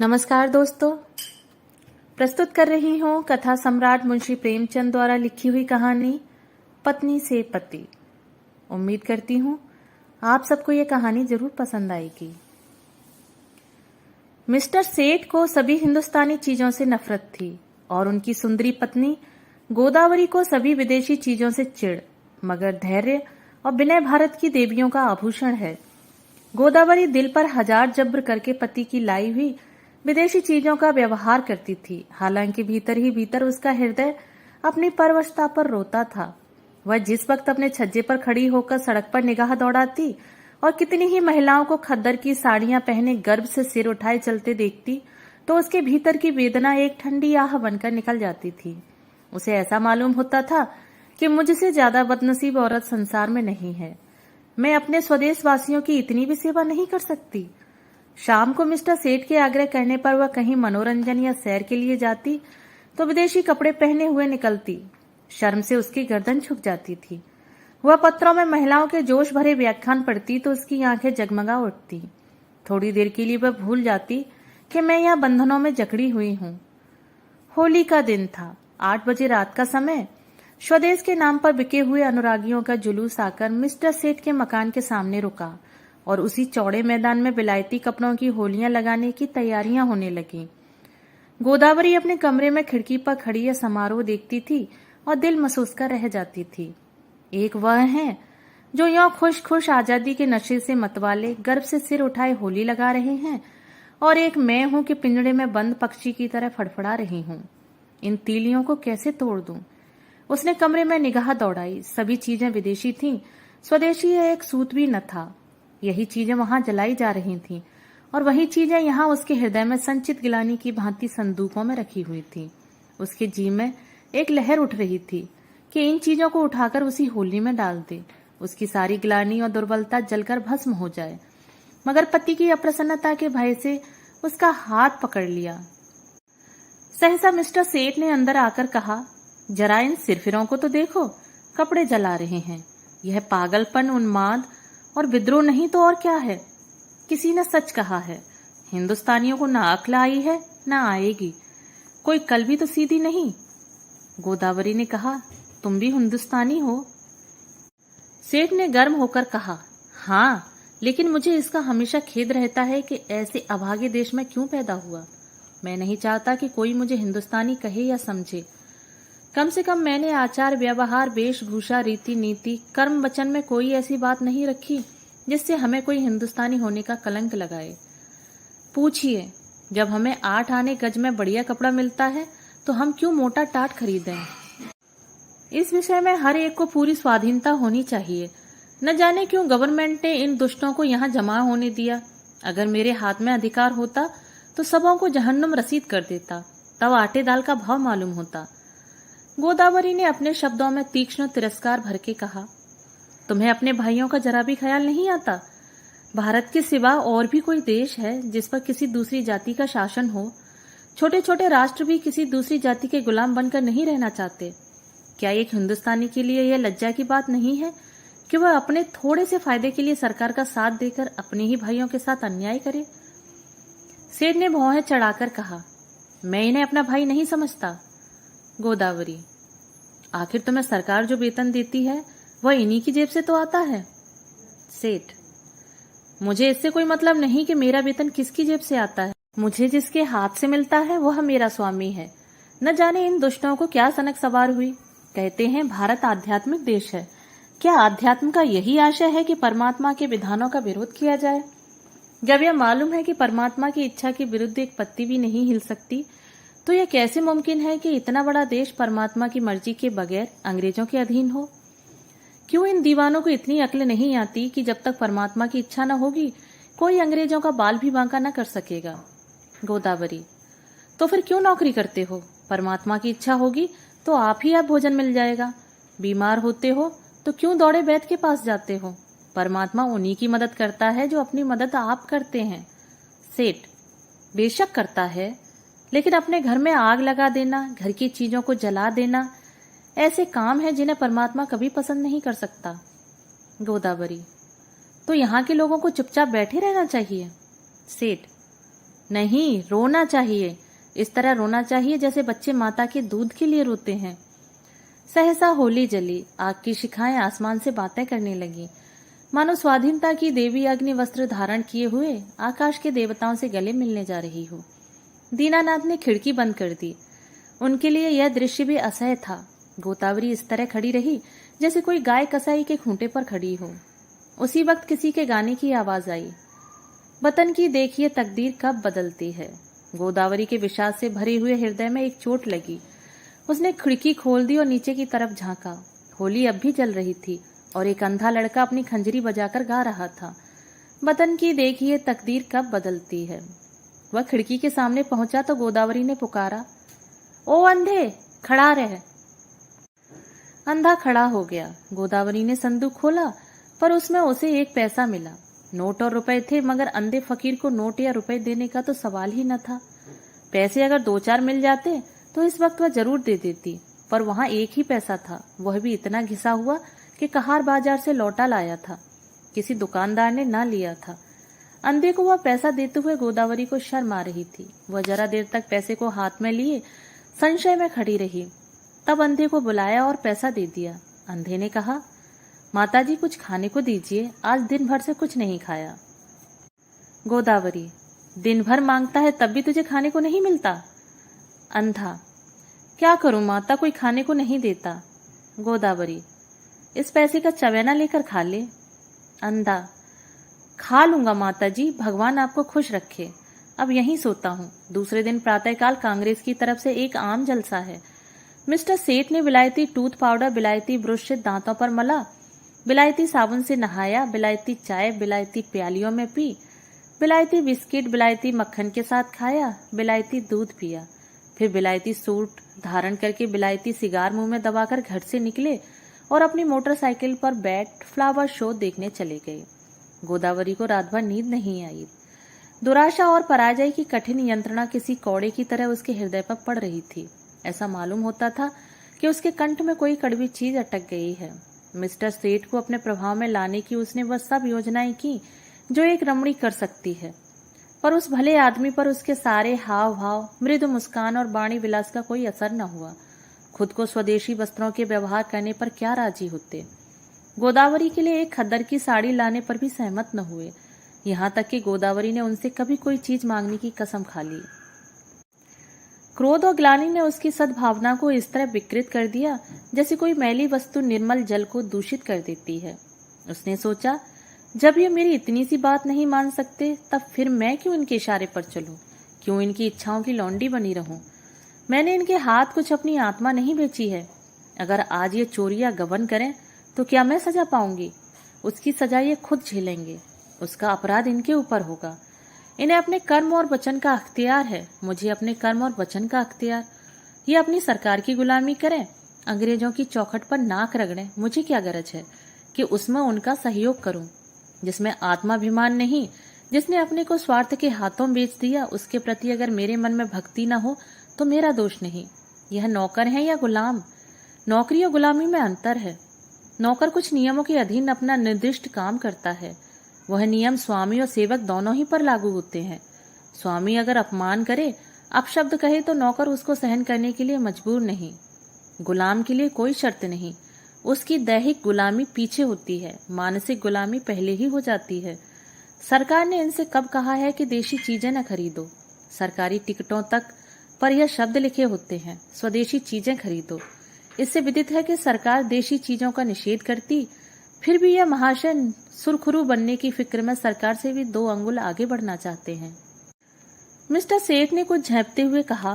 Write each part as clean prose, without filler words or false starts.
नमस्कार दोस्तों, प्रस्तुत कर रही हूँ कथा सम्राट मुंशी प्रेमचंद द्वारा लिखी हुई कहानी पत्नी से पति। उम्मीद करती हूँ आप सबको ये कहानी जरूर पसंद आएगी। मिस्टर सेठ को सभी हिंदुस्तानी चीजों से नफरत थी और उनकी सुंदरी पत्नी गोदावरी को सभी विदेशी चीजों से चिढ़, मगर धैर्य और विनय भारत की देवियों का आभूषण है। गोदावरी दिल पर हजार जब्र करके पति की लाई हुई विदेशी चीजों का व्यवहार करती थी, हालांकि भीतर ही भीतर उसका हृदय अपनी परवशता पर रोता था। वह जिस वक्त अपने छज्जे पर खड़ी होकर सड़क पर निगाह दौड़ाती और कितनी ही महिलाओं को खद्दर की साड़ियां पहने गर्भ से सिर उठाए चलते देखती, तो उसके भीतर की वेदना एक ठंडी आह बनकर निकल जाती थी। उसे ऐसा मालूम होता था कि मुझसे ज्यादा बदनसीब औरत संसार में नहीं है। मैं अपने स्वदेश वासियों की इतनी भी सेवा नहीं कर सकती। शाम को मिस्टर सेठ के आग्रह करने पर वह कहीं मनोरंजन या सैर के लिए जाती तो विदेशी कपड़े पहने हुए निकलती। शर्म से उसकी गर्दन झुक जाती थी। वह पत्रों में महिलाओं के जोश भरे व्याख्यान पढ़ती तो उसकी आंखें जगमगा उठती। थोड़ी देर के लिए वह भूल जाती कि मैं यहाँ बंधनों में जकड़ी हुई हूँ। होली का दिन था। 8 बजे रात का समय। स्वदेश के नाम पर बिके हुए अनुरागियों का जुलूस आकर मिस्टर सेठ के मकान के सामने रुका और उसी चौड़े मैदान में विलायती कपड़ों की होलियां लगाने की तैयारियां होने लगी। गोदावरी अपने कमरे में खिड़की पर खड़ी यह समारोह देखती थी और दिल महसूस कर रह जाती थी। एक वह है जो यों खुश खुश आजादी के नशे से मतवाले गर्भ से सिर उठाए होली लगा रहे हैं, और एक मैं हूं कि पिंजड़े में बंद पक्षी की तरह फड़फड़ा रही हूं। इन तीलियों को कैसे तोड़ दूं? उसने कमरे में निगाह दौड़ाई। सभी चीजें विदेशी थीं, स्वदेशी एक सूत भी न था। यही चीजें वहां जलाई जा रही थीं और वही चीजें यहाँ उसके हृदय में संचित गिलानी की भांति संदूकों में रखी हुई थीं। उसके जी में एक लहर उठ रही थी कि इन चीजों को उठाकर उसी होली में डाल दे, उसकी सारी गिलानी और दुर्बलता जलकर भस्म हो जाए। मगर पति की अप्रसन्नता के भय से उसका हाथ पकड़ लिया। सहसा मिस्टर सेठ ने अंदर आकर कहा, जरा इन सिरफिरों को तो देखो, कपड़े जला रहे हैं। यह पागलपन, उन्माद और विद्रोह नहीं तो और क्या है? किसी ने सच कहा है, हिंदुस्तानियों को ना अक्ल आई है ना आएगी। कोई कल भी तो सीधी नहीं। गोदावरी ने कहा, तुम भी हिंदुस्तानी हो? सेठ ने गर्म होकर कहा, हाँ, लेकिन मुझे इसका हमेशा खेद रहता है कि ऐसे अभागे देश में क्यों पैदा हुआ। मैं नहीं चाहता कि कोई मुझे हिंदुस्तानी कहे या समझे। कम से कम मैंने आचार व्यवहार, वेशभूषा, रीति नीति, कर्म वचन में कोई ऐसी बात नहीं रखी जिससे हमें कोई हिंदुस्तानी होने का कलंक लगाए। पूछिए, जब हमें 8 आने गज में बढ़िया कपड़ा मिलता है तो हम क्यों मोटा टाट खरीदें? इस विषय में हर एक को पूरी स्वाधीनता होनी चाहिए। न जाने क्यों गवर्नमेंट ने इन दुष्टों को यहाँ जमा होने दिया। अगर मेरे हाथ में अधिकार होता तो सबों को जहन्नुम रसीद कर देता, तब आटे दाल का भाव मालूम होता। गोदावरी ने अपने शब्दों में तीक्ष्ण तिरस्कार भर के कहा, तुम्हें अपने भाइयों का जरा भी ख्याल नहीं आता? भारत के सिवा और भी कोई देश है जिस पर किसी दूसरी जाति का शासन हो? छोटे छोटे राष्ट्र भी किसी दूसरी जाति के गुलाम बनकर नहीं रहना चाहते। क्या एक हिंदुस्तानी के लिए यह लज्जा की बात नहीं है कि वह अपने थोड़े से फायदे के लिए सरकार का साथ देकर अपने ही भाइयों के साथ अन्याय करे? सेठ ने भौहें चढ़ाकर कहा, मैं इन्हें अपना भाई नहीं समझता। गोदावरी, आखिर तुम्हें सरकार जो वेतन देती है वह इन्हीं की जेब से तो आता है। सेठ, मुझे इससे कोई मतलब नहीं कि मेरा वेतन किसकी जेब से आता है। मुझे जिसके हाथ से मिलता है वह मेरा स्वामी है। न जाने इन दुष्टों को क्या सनक सवार हुई। कहते हैं भारत आध्यात्मिक देश है। क्या आध्यात्म का यही आशय है कि परमात्मा के विधानों का विरोध किया जाए? जब यह मालूम है कि परमात्मा की इच्छा के विरुद्ध एक पत्ती भी नहीं हिल सकती, तो यह कैसे मुमकिन है कि इतना बड़ा देश परमात्मा की मर्जी के बगैर अंग्रेजों के अधीन हो? क्यों इन दीवानों को इतनी अक्ल नहीं आती कि जब तक परमात्मा की इच्छा न होगी कोई अंग्रेजों का बाल भी बांका न कर सकेगा? गोदावरी, तो फिर क्यों नौकरी करते हो? परमात्मा की इच्छा होगी तो आप भोजन मिल जाएगा। बीमार होते हो तो क्यों दौड़े वैद्य के पास जाते हो? परमात्मा उन्हीं की मदद करता है जो अपनी मदद आप करते हैं। सेठ, बेशक करता है, लेकिन अपने घर में आग लगा देना, घर की चीजों को जला देना, ऐसे काम है जिन्हें परमात्मा कभी पसंद नहीं कर सकता। गोदावरी, तो यहाँ के लोगों को चुपचाप बैठे रहना चाहिए। सेठ, नहीं, रोना चाहिए। इस तरह रोना चाहिए जैसे बच्चे माता के दूध के लिए रोते हैं। सहसा होली जली, आग की शिखाएं आसमान से बातें करने लगी, मानो स्वाधीनता की देवी अग्नि वस्त्र धारण किए हुए आकाश के देवताओं से गले मिलने जा रही हो। दीनानाथ ने खिड़की बंद कर दी। उनके लिए यह दृश्य भी असह्य था। गोदावरी इस तरह खड़ी रही जैसे कोई गाय कसाई के खूंटे पर खड़ी हो। उसी वक्त किसी के गाने की आवाज आई, वतन की देखिए तकदीर कब बदलती है। गोदावरी के विषाद से भरे हुए हृदय में एक चोट लगी। उसने खिड़की खोल दी और नीचे की तरफ झांका। होली अब भी जल रही थी और एक अंधा लड़का अपनी खंजरी बजाकर गा रहा था, वतन की देखिए तकदीर कब बदलती है। वह खिड़की के सामने पहुंचा तो गोदावरी ने पुकारा, ओ अंधे, खड़ा रह। अंधा खड़ा हो गया। गोदावरी ने संदूक खोला, पर उसमें उसे 1 पैसा मिला। नोट और रुपए थे, मगर अंधे फकीर को नोट या रुपए देने का तो सवाल ही न था। पैसे अगर 2-4 मिल जाते तो इस वक्त वह जरूर दे देती, पर वहां 1 ही पैसा था, वह भी इतना घिसा हुआ कि कहार बाजार से लौटा लाया था। किसी दुकानदार ने ना लिया था। अंधे को वह पैसा देते हुए गोदावरी को शर्म आ रही थी। वह जरा देर तक पैसे को हाथ में लिए संशय में खड़ी रही। तब अंधे को बुलाया और पैसा दे दिया। अंधे ने कहा, माताजी कुछ खाने को दीजिए, आज दिन भर से कुछ नहीं खाया। गोदावरी, दिन भर मांगता है तब भी तुझे खाने को नहीं मिलता। अंधा, क्या करूं माता, कोई खाने को नहीं देता। गोदावरी, इस पैसे का चवैना लेकर खा ले। अंधा, खा लूंगा माताजी, भगवान आपको खुश रखे। अब यहीं सोता हूँ। दूसरे दिन प्रातःकाल कांग्रेस की तरफ से एक आम जलसा है। मिस्टर सेठ ने विलायती टूथ पाउडर, विलायती ब्रश से दांतों पर मला, विलायती साबुन से नहाया, विलायती चाय विलायती प्यालियों में पी, विलायती बिस्किट विलायती मक्खन के साथ खाया, विलायती दूध पिया, फिर विलायती सूट धारण करके विलायती सिगार मुंह में दबाकर घर से निकले और अपनी मोटरसाइकिल पर बैठ फ्लावर शो देखने चले गए। गोदावरी को रात भर नींद नहीं आई। दुराशा और पराजय की कठिन यंत्रणा किसी कौड़े की तरह उसके हृदय पर पड़ रही थी। ऐसा मालूम होता था कि उसके कंठ में कोई कड़वी चीज अटक गई है। मिस्टर सेठ को अपने प्रभाव में लाने की उसने वह सब योजनाएं की जो एक रमणी कर सकती है, पर उस भले आदमी पर उसके सारे हाव भाव, मृदु मुस्कान और वाणी विलास का कोई असर न हुआ। खुद को स्वदेशी वस्त्रों के व्यवहार करने पर क्या राजी होते। गोदावरी के लिए एक खद्दर की साड़ी लाने पर भी सहमत न हुए। यहाँ तक कि गोदावरी ने उनसे कभी कोई चीज मांगने की कसम खा ली। क्रोध और ग्लानि ने उसकी सद्भावना को इस तरह विकृत कर दिया जैसे कोई मैली वस्तु निर्मल जल को दूषित कर देती है। उसने सोचा, जब ये मेरी इतनी सी बात नहीं मान सकते, तब फिर मैं क्यों इनके इशारे पर चलूं, क्यों इनकी इच्छाओं की लौंडी बनी रहूं। मैंने इनके हाथ कुछ अपनी आत्मा नहीं बेची है। अगर आज ये चोरी या गबन करें तो क्या मैं सजा पाऊंगी? उसकी सजा ये खुद झेलेंगे। उसका अपराध इनके ऊपर होगा। इन्हें अपने कर्म और वचन का अख्तियार है, मुझे अपने कर्म और वचन का अख्तियार। ये अपनी सरकार की गुलामी करें, अंग्रेजों की चौखट पर नाक रगड़ें, मुझे क्या गरज है कि उसमें उनका सहयोग करूं। जिसमें आत्माभिमान नहीं, जिसने अपने को स्वार्थ के हाथों बेच दिया, उसके प्रति अगर मेरे मन में भक्ति न हो तो मेरा दोष नहीं। यह नौकर है या गुलाम? नौकरी और गुलामी में अंतर है। नौकर कुछ नियमों के अधीन अपना निर्दिष्ट काम करता है। वह नियम स्वामी और सेवक दोनों ही पर लागू होते हैं। स्वामी अगर अपमान करे, अपशब्द कहे, तो नौकर उसको सहन करने के लिए मजबूर नहीं। गुलाम के लिए कोई शर्त नहीं, उसकी दैहिक गुलामी पीछे होती है, मानसिक गुलामी पहले ही हो जाती है। सरकार ने इनसे कब कहा है कि देशी चीजें न खरीदो? सरकारी टिकटों तक पर यह शब्द लिखे होते हैं, स्वदेशी चीजें खरीदो। इससे विदित है कि सरकार देशी चीजों का निषेध करती, फिर भी यह महाशय सुरखुरू बनने की फिक्र में सरकार से भी 2 अंगुल आगे बढ़ना चाहते हैं। मिस्टर सेठ ने कुछ झेपते हुए कहा,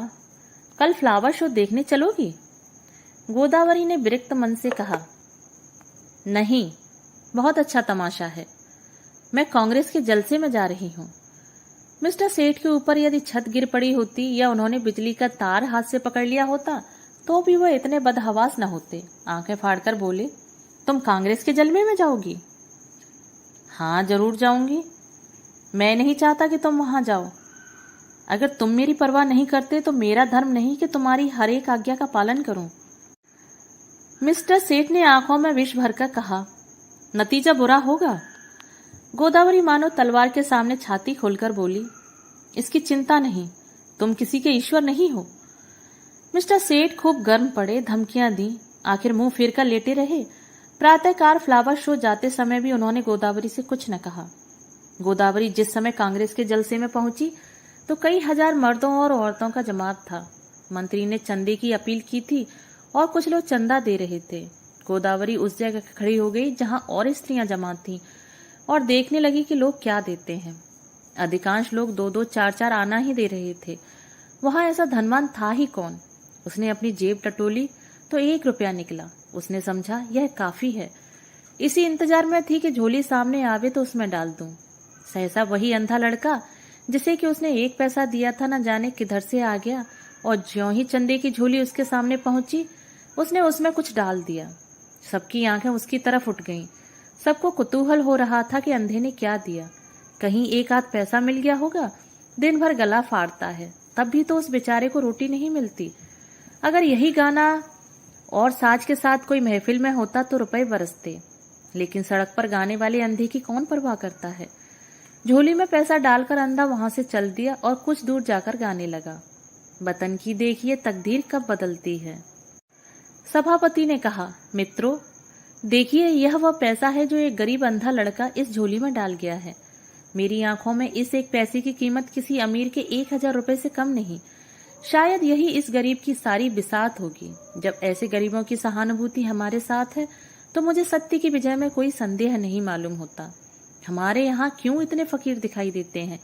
कल फ्लावर शो देखने चलोगी? गोदावरी ने विरक्त मन से कहा, नहीं, बहुत अच्छा तमाशा है, मैं कांग्रेस के जलसे में जा रही हूँ। मिस्टर सेठ के ऊपर यदि छत गिर पड़ी होती या उन्होंने बिजली का तार हाथ से पकड़ लिया होता तो भी वह इतने बदहवास न होते। आंखें फाड़कर बोले, तुम कांग्रेस के जलमे में जाओगी? हाँ, जरूर जाऊंगी। मैं नहीं चाहता कि तुम वहां जाओ। अगर तुम मेरी परवाह नहीं करते तो मेरा धर्म नहीं कि तुम्हारी हर एक आज्ञा का पालन करूं। मिस्टर सेठ ने आंखों में विष भरकर कहा, नतीजा बुरा होगा। गोदावरी मानो तलवार के सामने छाती खोलकर बोली, इसकी चिंता नहीं, तुम किसी के ईश्वर नहीं हो। मिस्टर सेठ खूब गर्म पड़े, धमकियां दी, आखिर मुंह फेर कर लेटे रहे। प्रातःकाल फ्लावर शो जाते समय भी उन्होंने गोदावरी से कुछ न कहा। गोदावरी जिस समय कांग्रेस के जलसे में पहुंची तो कई हजार मर्दों और औरतों का जमात था। मंत्री ने चंदे की अपील की थी और कुछ लोग चंदा दे रहे थे। गोदावरी उस जगह खड़ी हो गई जहां और स्त्रियां जमा थीं और देखने लगी कि लोग क्या देते हैं। अधिकांश लोग 2-2, 4-4 आना ही दे रहे थे। वहां ऐसा धनवान था ही कौन। उसने अपनी जेब टटोली तो 1 रुपया निकला। उसने समझा यह काफी है। इसी इंतजार में थी कि झोली सामने आवे तो उसमें डाल दूं। सहसा वही अंधा लड़का जिसे कि उसने 1 पैसा दिया था न जाने किधर से आ गया और ज्यों ही चंदे की झोली उसके सामने पहुंची उसने उसमें कुछ डाल दिया। सबकी आंखें उसकी तरफ उठ गईं। सबको कुतूहल हो रहा था कि अंधे ने क्या दिया। कहीं 1 आध पैसा मिल गया होगा। दिन भर गला फाड़ता है, तब भी तो उस बेचारे को रोटी नहीं मिलती। अगर यही गाना और साज के साथ कोई महफिल में होता तो रुपए बरसते, लेकिन सड़क पर गाने वाले अंधे की कौन परवाह करता है। झोली में पैसा डालकर अंधा वहां से चल दिया और कुछ दूर जाकर गाने लगा, वतन की देखिए तकदीर कब बदलती है। सभापति ने कहा, मित्रों देखिए यह वह पैसा है जो एक गरीब अंधा लड़का इस झोली में डाल गया है। मेरी आंखों में इस 1 पैसे की कीमत किसी अमीर के 1000 रुपए से कम नहीं। शायद यही इस गरीब की सारी बिसात होगी। जब ऐसे गरीबों की सहानुभूति हमारे साथ है तो मुझे सत्य की विजय में कोई संदेह नहीं मालूम होता। हमारे यहाँ क्यों इतने फकीर दिखाई देते हैं?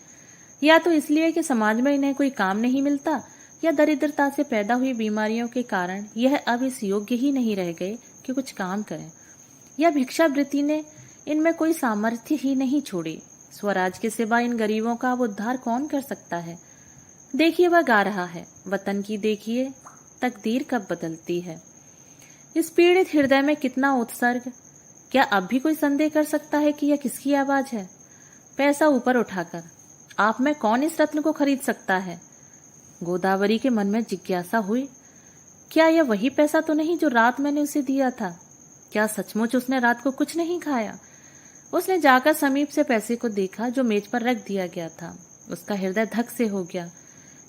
या तो इसलिए कि समाज में इन्हें कोई काम नहीं मिलता, या दरिद्रता से पैदा हुई बीमारियों के कारण यह अब इस योग्य ही नहीं रह गए कि कुछ काम करें, या भिक्षावृत्ति ने इनमें कोई सामर्थ्य ही नहीं छोड़ी। स्वराज के सिवा इन गरीबों का अब उद्धार कौन कर सकता है? देखिए वह गा रहा है, वतन की देखिए तकदीर कब बदलती है। इस पीड़ित हृदय में कितना उत्सर्ग! क्या अब भी कोई संदेह कर सकता है कि यह किसकी आवाज है? पैसा ऊपर उठाकर, आप में कौन इस रत्न को खरीद सकता है? गोदावरी के मन में जिज्ञासा हुई, क्या यह वही पैसा तो नहीं जो रात मैंने उसे दिया था? क्या सचमुच उसने रात को कुछ नहीं खाया? उसने जाकर समीप से पैसे को देखा जो मेज पर रख दिया गया था। उसका हृदय धक से हो गया।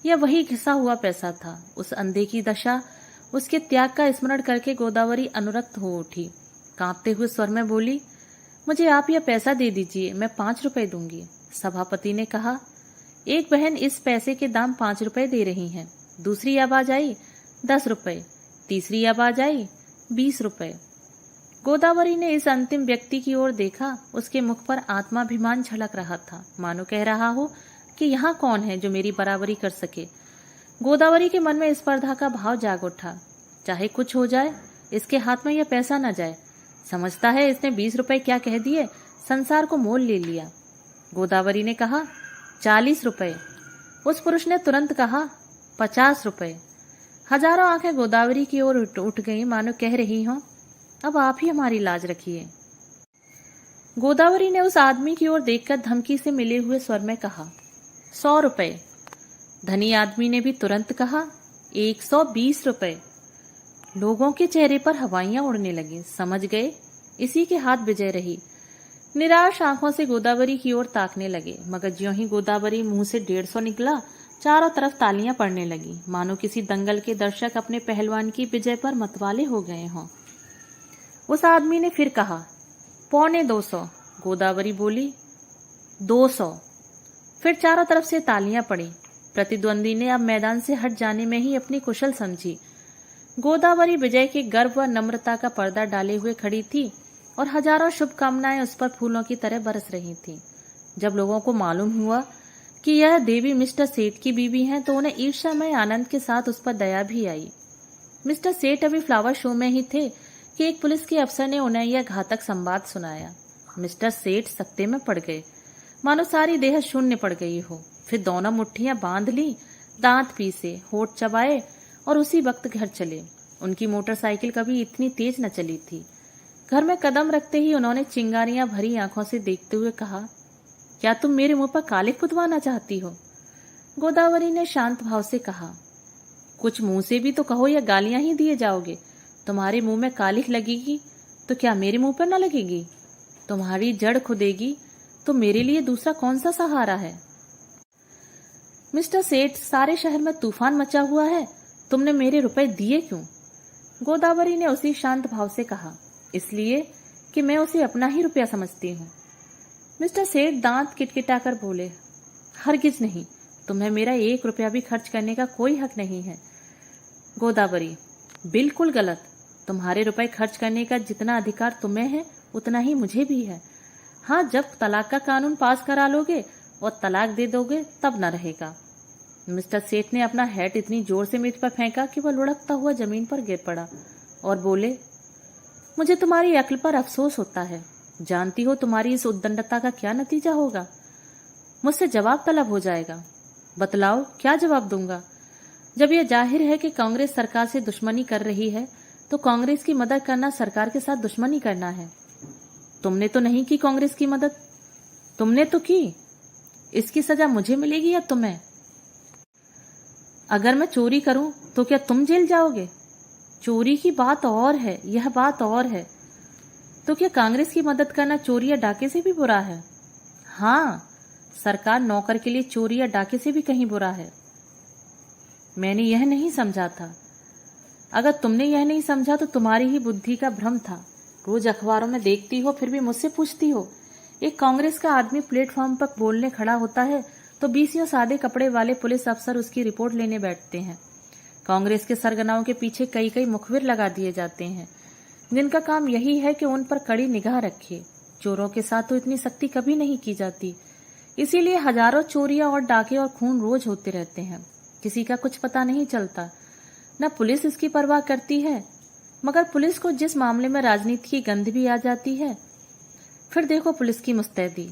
यह वही घिसा हुआ पैसा था। उस अंधे की दशा, उसके त्याग का स्मरण करके गोदावरी अनुरक्त हो उठी। कांपते हुए स्वर में बोली, मुझे आप यह पैसा दे दीजिए, मैं 5 रुपए दूंगी। सभापति ने कहा, एक बहन इस पैसे के दाम 5 रुपए दे रही हैं। दूसरी आवाज आई 10 रुपए, तीसरी आवाज आई 20 रुपए। गोदावरी ने इस अंतिम व्यक्ति की ओर देखा। उसके मुख पर आत्माभिमान झलक रहा था, मानो कह रहा हो कि यहाँ कौन है जो मेरी बराबरी कर सके। गोदावरी के मन में स्पर्धा का भाव जाग उठा। चाहे कुछ हो जाए, इसके हाथ में यह पैसा न जाए। समझता है इसने 20 रुपए क्या कह दिए, संसार को मोल ले लिया। गोदावरी ने कहा 40 रुपए। उस पुरुष ने तुरंत कहा 50 रुपए। हजारों आंखें गोदावरी की ओर उठ गईं, मानो कह रही हों, अब आप ही हमारी लाज रखिए। गोदावरी ने उस आदमी की ओर देखकर धमकी से मिले हुए स्वर में कहा 100 रुपए। धनी आदमी ने भी तुरंत कहा 120 रुपए। लोगों के चेहरे पर हवाइयां उड़ने लगी। समझ गए इसी के हाथ विजय रही। निराश आंखों से गोदावरी की ओर ताकने लगे, मगर ज्यों ही गोदावरी मुंह से 150 निकला, चारों तरफ तालियां पड़ने लगी, मानो किसी दंगल के दर्शक अपने पहलवान की विजय पर मतवाले हो गए हों। उस आदमी ने फिर कहा 225। गोदावरी बोली 200। फिर चारों तरफ से तालियां पड़ी। प्रतिद्वंदी ने अब मैदान से हट जाने में ही अपनी कुशल समझी। गोदावरी विजय के गर्व व नम्रता का पर्दा डाले हुए खड़ी थी और हजारों शुभकामनाएं उस पर फूलों की तरह बरस रही थीं। जब लोगों को मालूम हुआ कि यह देवी मिस्टर सेठ की बीवी हैं, तो उन्हें ईर्ष्यामय आनंद के साथ उस पर दया भी आई। मिस्टर सेठ अभी फ्लावर शो में ही थे कि एक पुलिस के अफसर ने उन्हें यह घातक संवाद सुनाया। मिस्टर सेठ सकते में पड़ गए, मानो सारी देह शून्य पड़ गई हो। फिर दोनों मुट्ठियां बांध ली, दांत पीसे, होठ चबाए और उसी वक्त घर चले। उनकी मोटरसाइकिल कभी इतनी तेज न चली थी। घर में कदम रखते ही उन्होंने चिंगारियां भरी आंखों से देखते हुए कहा, क्या तुम मेरे मुंह पर कालिख पुतवाना चाहती हो? गोदावरी ने शांत भाव से कहा, कुछ मुंह से भी तो कहो या गालियां ही दिए जाओगे। तुम्हारे मुंह में कालिख लगेगी तो क्या मेरे मुंह पर न लगेगी? तुम्हारी जड़ खुदेगी तो मेरे लिए दूसरा कौन सा सहारा है? मिस्टर सेठ, सारे शहर में तूफान मचा हुआ है, तुमने मेरे रुपए दिए क्यों? गोदावरी ने उसी शांत भाव से कहा, इसलिए कि मैं उसे अपना ही रुपया समझती हूँ। मिस्टर सेठ दांत किटकिटाकर बोले, हरगिज नहीं, तुम्हें मेरा 1 रुपया भी खर्च करने का कोई हक नहीं है। गोदावरी, बिल्कुल गलत। तुम्हारे रुपए खर्च करने का जितना अधिकार तुम्हें है उतना ही मुझे भी है। हाँ, जब तलाक का कानून पास करा लोगे और तलाक दे दोगे तब न रहेगा। मिस्टर सेठ ने अपना हैट इतनी जोर से मेज पर फेंका कि वह लुढ़कता हुआ जमीन पर गिर पड़ा और बोले, मुझे तुम्हारी अक्ल पर अफसोस होता है। जानती हो तुम्हारी इस उद्दंडता का क्या नतीजा होगा? मुझसे जवाब तलब हो जाएगा। बतलाओ, क्या जवाब दूंगा? जब यह जाहिर है कि कांग्रेस सरकार से दुश्मनी कर रही है तो कांग्रेस की मदद करना सरकार के साथ दुश्मनी करना है। तुमने तो नहीं की कांग्रेस की मदद, तुमने तो की। इसकी सजा मुझे मिलेगी या तुम्हें? अगर मैं चोरी करूं तो क्या तुम जेल जाओगे? चोरी की बात और है, यह बात और है। तो क्या कांग्रेस की मदद करना चोरी या डाके से भी बुरा है? हाँ, सरकार नौकर के लिए चोरी या डाके से भी कहीं बुरा है। मैंने यह नहीं समझा था। अगर तुमने यह नहीं समझा तो तुम्हारी ही बुद्धि का भ्रम था। रोज अखबारों में देखती हो फिर भी मुझसे पूछती हो। एक कांग्रेस का आदमी प्लेटफॉर्म पर बोलने खड़ा होता है तो 20 सादे कपड़े वाले पुलिस अफसर उसकी रिपोर्ट लेने बैठते हैं। कांग्रेस के सरगनाओं के पीछे कई कई मुखबिर लगा दिए जाते हैं जिनका काम यही है कि उन पर कड़ी निगाह रखे। चोरों के साथ तो इतनी सख्ती कभी नहीं की जाती, इसीलिए हजारों चोरियां और डाके और खून रोज होते रहते हैं। किसी का कुछ पता नहीं चलता, न पुलिस इसकी परवाह करती है। मगर पुलिस को जिस मामले में राजनीति की गंध भी आ जाती है, फिर देखो पुलिस की मुस्तैदी।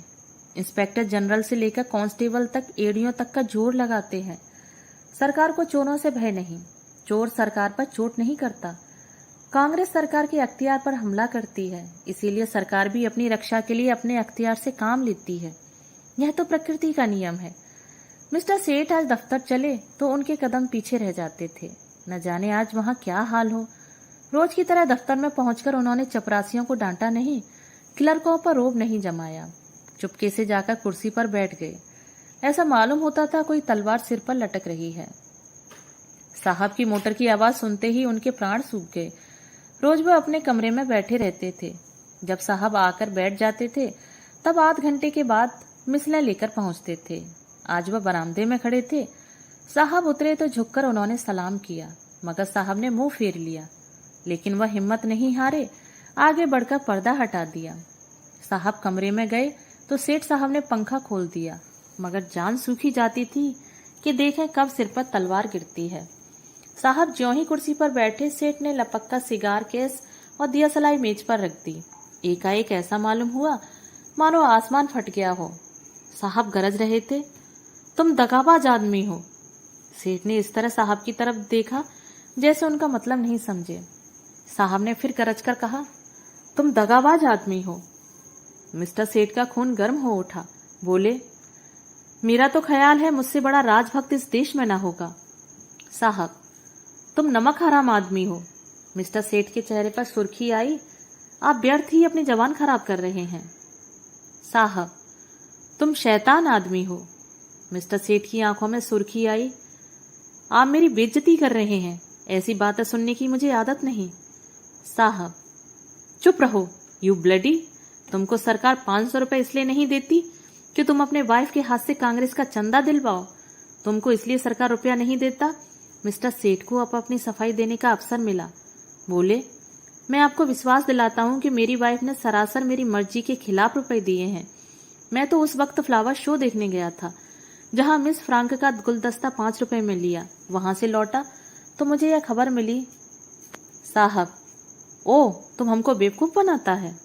इंस्पेक्टर जनरल से लेकर कांस्टेबल तक एड़ियों तक का जोर लगाते हैं। सरकार को चोरों से भय नहीं, चोर सरकार पर चोट नहीं करता। कांग्रेस सरकार के अख्तियार पर हमला करती है, इसीलिए सरकार भी अपनी रक्षा के लिए अपने अख्तियार से काम लेती है। यह तो प्रकृति का नियम है। मिस्टर सेठ आज दफ्तर चले तो उनके कदम पीछे रह जाते थे। न जाने आज वहां क्या हाल हो। रोज की तरह दफ्तर में पहुंचकर उन्होंने चपरासियों को डांटा नहीं, क्लर्कों पर रोब नहीं जमाया। चुपके से जाकर कुर्सी पर बैठ गए। ऐसा मालूम होता था कोई तलवार सिर पर लटक रही है। साहब की मोटर की आवाज सुनते ही उनके प्राण सूख गए। रोज वह अपने कमरे में बैठे रहते थे। जब साहब आकर बैठ जाते थे तब आध घंटे के बाद मिसलें लेकर पहुंचते थे। आज वह बरामदे में खड़े थे। साहब उतरे तो झुककर उन्होंने सलाम किया, मगर साहब ने मुंह फेर लिया। लेकिन वह हिम्मत नहीं हारे, आगे बढ़कर पर्दा हटा दिया। साहब कमरे में गए तो सेठ साहब ने पंखा खोल दिया, मगर जान सूखी जाती थी कि देखें कब सिर पर तलवार गिरती है। साहब ज्यों ही कुर्सी पर बैठे, सेठ ने लपक का सिगार केस और दिया सलाई मेज पर रख दी। एकाएक ऐसा मालूम हुआ मानो आसमान फट गया हो। साहब गरज रहे थे, तुम दगाबाज आदमी हो। सेठ ने इस तरह साहब की तरफ देखा जैसे उनका मतलब नहीं समझे। साहब ने फिर गरज कर कहा, तुम दगाबाज आदमी हो। मिस्टर सेठ का खून गर्म हो उठा। बोले, मेरा तो ख्याल है मुझसे बड़ा राजभक्त इस देश में ना होगा। साहब, तुम नमक हराम आदमी हो। मिस्टर सेठ के चेहरे पर सुर्खी आई। आप व्यर्थ ही अपनी जबान खराब कर रहे हैं। साहब, तुम शैतान आदमी हो। मिस्टर सेठ की आंखों में सुर्खी आई। आप मेरी बेइज्जती कर रहे हैं, ऐसी बातें सुनने की मुझे आदत नहीं। साहब, चुप रहो, यू ब्लडी। तुमको सरकार 500 रुपए इसलिए नहीं देती कि तुम अपने वाइफ के हाथ से कांग्रेस का चंदा दिलवाओ। तुमको इसलिए सरकार रुपया नहीं देता। मिस्टर सेठ को अब अपनी सफाई देने का अवसर मिला। बोले, मैं आपको विश्वास दिलाता हूं कि मेरी वाइफ ने सरासर मेरी मर्जी के खिलाफ रुपए दिए हैं। मैं तो उस वक्त फ्लावर शो देखने गया था जहां मिस फ्रांक का गुलदस्ता 5 रुपए में लिया। वहां से लौटा तो मुझे यह खबर मिली। साहब, ओ, तुम हमको बेवकूफ बनाता है।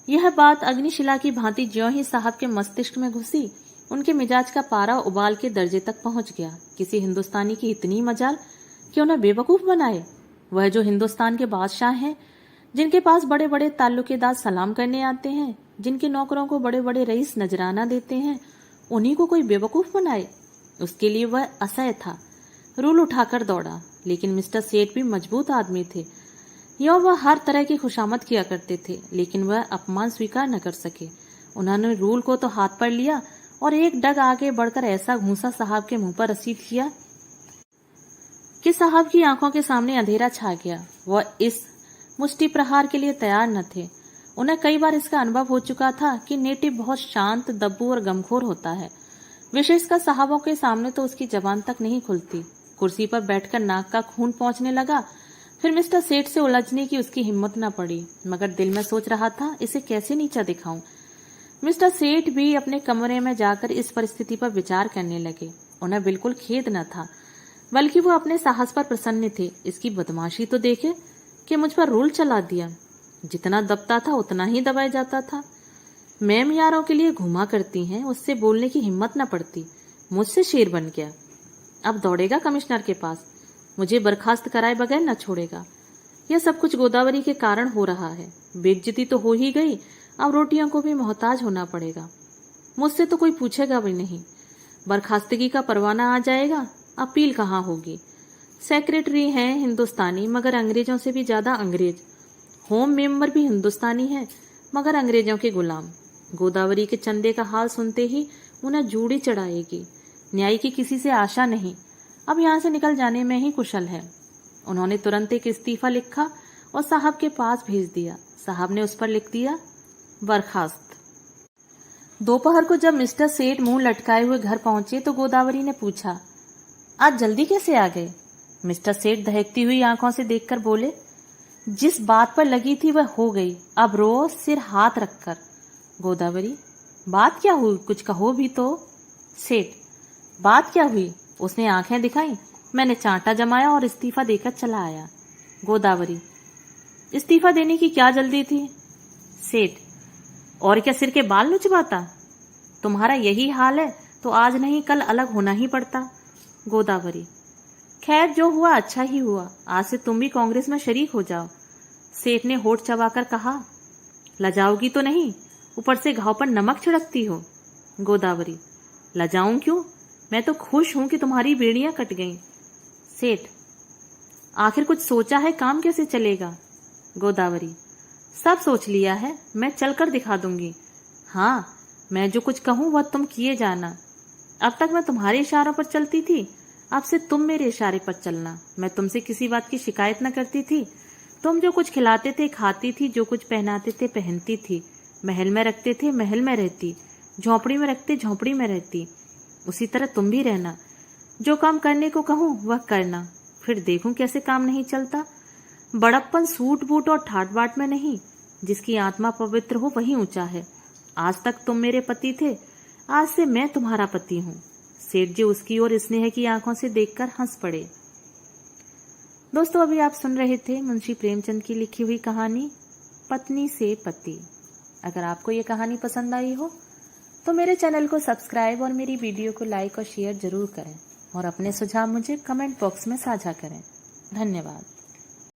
यह बात अग्निशिला की भांति ज्यों ही साहब के मस्तिष्क में घुसी, उनके मिजाज का पारा उबाल के दर्जे तक पहुंच गया। किसी हिंदुस्तानी की इतनी मजाल कि उन्हें बेवकूफ बनाए। वह जो हिंदुस्तान के बादशाह हैं, जिनके पास बड़े बड़े ताल्लुकेदार सलाम करने आते हैं, जिनके नौकरों को बड़े बड़े रईस नजराना देते हैं, उन्हीं को कोई बेवकूफ बनाए। उसके लिए वह असह्य था। रूल उठाकर दौड़ा। लेकिन मिस्टर सेठ भी मजबूत आदमी थे। यो वह हर तरह की खुशामद किया करते थे, लेकिन वह अपमान स्वीकार न कर सके। उन्होंने रूल को तो हाथ पर लिया और एक डग आगे बढ़कर ऐसा घूंसा साहब के मुंह पर रसीद किया कि साहब की आंखों के सामने अंधेरा छा गया। वह इस मुष्टि प्रहार के लिए तैयार न थे। उन्हें कई बार इसका अनुभव हो चुका था कि नेटिव बहुत शांत, दब्बू और गमखोर होता है। विशेषकर साहबों के सामने तो उसकी जबान तक नहीं खुलती। कुर्सी पर बैठकर नाक का खून पहुंचने लगा। फिर मिस्टर सेठ से उलझने की उसकी हिम्मत न पड़ी, मगर दिल में सोच रहा था इसे कैसे नीचा दिखाऊं। मिस्टर सेठ भी अपने कमरे में जाकर इस परिस्थिति पर विचार करने लगे। उन्हें बिल्कुल खेद न था, बल्कि वो अपने साहस पर प्रसन्न थे। इसकी बदमाशी तो देखे कि मुझ पर रूल चला दिया। जितना दबता था उतना ही दबाया जाता था। मैम यारों के लिए घुमा करती हैं, उससे बोलने की हिम्मत न पड़ती। मुझसे शेर बन गया। अब दौड़ेगा कमिश्नर के पास, मुझे बर्खास्त कराए बगैर न छोड़ेगा। यह सब कुछ गोदावरी के कारण हो रहा है। बेइज्जती तो हो ही गई, अब रोटियों को भी मोहताज होना पड़ेगा। मुझसे तो कोई पूछेगा भी नहीं। बर्खास्तगी का परवाना आ जाएगा, अपील कहाँ होगी। सेक्रेटरी हैं हिंदुस्तानी, मगर अंग्रेजों से भी ज्यादा अंग्रेज। होम मेंबर भी हिंदुस्तानी है, मगर अंग्रेजों के गुलाम। गोदावरी के चंदे का हाल सुनते ही उन्हें जूड़ी चढ़ाएगी। न्याय की किसी से आशा नहीं, अब यहाँ से निकल जाने में ही कुशल है। उन्होंने तुरंत एक इस्तीफा लिखा और साहब के पास भेज दिया। साहब ने उस पर लिख दिया, बर्खास्त। दोपहर को जब मिस्टर सेठ मुंह लटकाए हुए घर पहुंचे तो गोदावरी ने पूछा, आज जल्दी कैसे आ गए? मिस्टर सेठ दहकती हुई आंखों से देखकर बोले, जिस बात पर लगी थी वह हो गई, अब रो सिर हाथ रखकर। गोदावरी, बात क्या हुई, कुछ कहो भी तो। सेठ, बात क्या हुई? उसने आंखें दिखाई, मैंने चांटा जमाया और इस्तीफा देकर चला आया। गोदावरी, इस्तीफा देने की क्या जल्दी थी? सेठ, और क्या सिर के बाल नुचवाता? तुम्हारा यही हाल है तो आज नहीं कल अलग होना ही पड़ता। गोदावरी, खैर जो हुआ अच्छा ही हुआ, आज से तुम भी कांग्रेस में शरीक हो जाओ। सेठ ने होठ चबाकर कहा, लजाओगी तो नहीं, ऊपर से घाव पर नमक छिड़कती हो। गोदावरी, लजाऊं क्यों, मैं तो खुश हूं कि तुम्हारी बेड़ियां कट गईं। सेठ, आखिर कुछ सोचा है, काम कैसे चलेगा? गोदावरी, सब सोच लिया है, मैं चलकर दिखा दूंगी। हाँ, मैं जो कुछ कहूं वह तुम किए जाना। अब तक मैं तुम्हारे इशारों पर चलती थी, अब से तुम मेरे इशारे पर चलना। मैं तुमसे किसी बात की शिकायत न करती थी। तुम जो कुछ खिलाते थे खाती थी, जो कुछ पहनाते थे पहनती थी। महल में रखते थे महल में रहती, झोंपड़ी में रखते झोंपड़ी में रहती। उसी तरह तुम भी रहना। जो काम करने को कहूं वह करना, फिर देखूं कैसे काम नहीं चलता। बड़प्पन सूट बूट और ठाट बाट में नहीं, जिसकी आत्मा पवित्र हो वही ऊंचा है। आज तक तुम मेरे पति थे, आज से मैं तुम्हारा पति हूं। सेठ जी उसकी ओर स्नेह की आंखों से देखकर हंस पड़े। दोस्तों, अभी आप सुन रहे थे मुंशी प्रेमचंद की लिखी हुई कहानी पत्नी से पति। अगर आपको ये कहानी पसंद आई हो तो मेरे चैनल को सब्सक्राइब और मेरी वीडियो को लाइक और शेयर जरूर करें और अपने सुझाव मुझे कमेंट बॉक्स में साझा करें। धन्यवाद।